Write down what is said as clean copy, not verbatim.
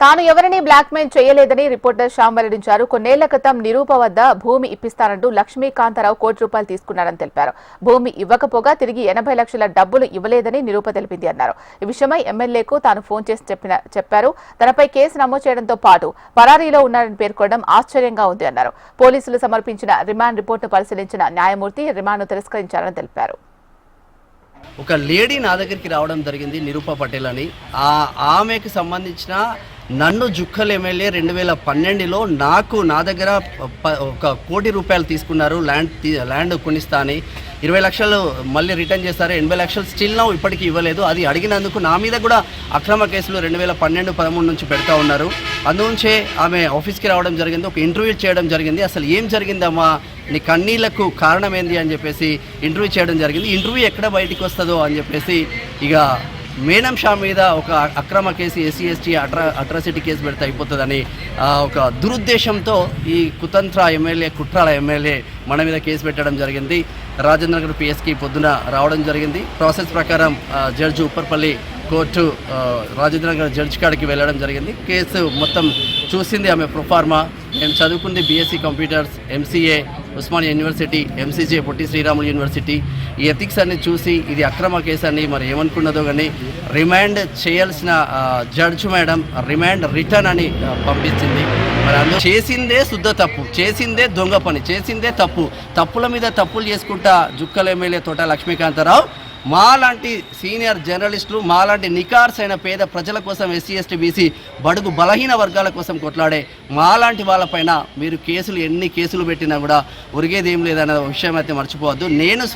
తాను ఎవరిని బ్లాక్మెయిల్ చేయలేదని రిపోర్టర్ శ్యామ్ వెల్లడించారు. కొన్నేళ్ల క్రితం నిరూప వద్ద భూమి ఇప్పిస్తానంటూ లక్ష్మీకాంతారావు ₹1,00,00,000 తీసుకున్నారని తెలిపారు. భూమి ఇవ్వకపోగా తిరిగి 80 లక్షల డబ్బులు ఇవ్వలేదని నిరూప తెలిపింది అన్నారు. ఈ విషయమై ఎమ్మెల్యేకు తాను ఫోన్ చేసి చెప్పారు. తనపై కేసు నమోదు చేయడంతో పాటు పరారీలో ఉన్నారని పేర్కొనడం ఆశ్చర్యంగా ఉంది అన్నారు. పోలీసులు సమర్పించిన రిమాండ్ రిపోర్టు పరిశీలించిన న్యాయమూర్తి రిమాండ్ను తిరస్కరించారని తెలిపారు. ఒక లేడీ నా దగ్గరికి రావడం జరిగింది, నిరూప పటేల్ అని. ఆమెకు సంబంధించిన నన్ను జుక్కల్ ఎమ్మెల్యే 2012లో నా దగ్గర ₹1,00,00,000 తీసుకున్నారు, ల్యాండ్ కొనిస్తా అని. 20 లక్షలు మళ్ళీ రిటర్న్ చేస్తారు, 80 లక్షలు స్టిల్ నౌ ఇప్పటికీ ఇవ్వలేదు. అది అడిగినందుకు నా మీద కూడా అక్రమ కేసులు 2012-13 నుంచి పెడతా ఉన్నారు. అందునుంచే ఆమె ఆఫీస్కి రావడం జరిగింది, ఒక ఇంటర్వ్యూ చేయడం జరిగింది. అసలు ఏం జరిగిందమ్మా, నీ కన్నీళ్లకు కారణం ఏంది అని చెప్పేసి ఇంటర్వ్యూ చేయడం జరిగింది. ఇంటర్వ్యూ ఎక్కడ బయటికి వస్తుందో అని చెప్పేసి ఇక మేనం షా మీద ఒక అక్రమ కేసు, SC/ST అట్రాసిటీ కేసు పెడితే అయిపోతుందని ఒక దురుద్దేశంతో ఈ కుతంత్ర ఎమ్మెల్యే, కుట్రాల ఎమ్మెల్యే మన మీద కేసు పెట్టడం జరిగింది. రాజేంద్రనగర్ PSకి పొద్దున రావడం జరిగింది. ప్రాసెస్ ప్రకారం judge Upparpalli court Rajendranagar judge కాడికి వెళ్ళడం జరిగింది. కేసు మొత్తం చూసింది ఆమె ప్రొఫార్మా. నేను చదువుకుంది BSc computers, MCA Osmania university, MCJ Potti Sriramulu university. ఈ ఎథిక్స్ అన్ని చూసి ఇది అక్రమ కేసు అని మరి ఏమనుకున్నదో కానీ రిమాండ్ చేయాల్సిన జడ్జి మేడం రిమాండ్ రిటర్న్ అని పంపించింది. మరి అందులో చేసిందే శుద్ధ తప్పు, చేసిందే దొంగ పని, చేసిందే తప్పు. తప్పుల మీద తప్పులు చేసుకుంటా జుక్కల్ ఎమ్మెల్యే తోట లక్ష్మీకాంతారావు మాలాంటి సీనియర్ జర్నలిస్టులు, మాలాంటి నికార్స్ అయిన పేద ప్రజల కోసం, SC/ST BC బడుగు బలహీన వర్గాల కోసం కొట్లాడే మాలాంటి వాళ్ళపైన మీరు ఎన్ని కేసులు పెట్టినా కూడా ఒరిగేది ఏం లేదన్న విషయం అయితే మర్చిపోవద్దు. నేను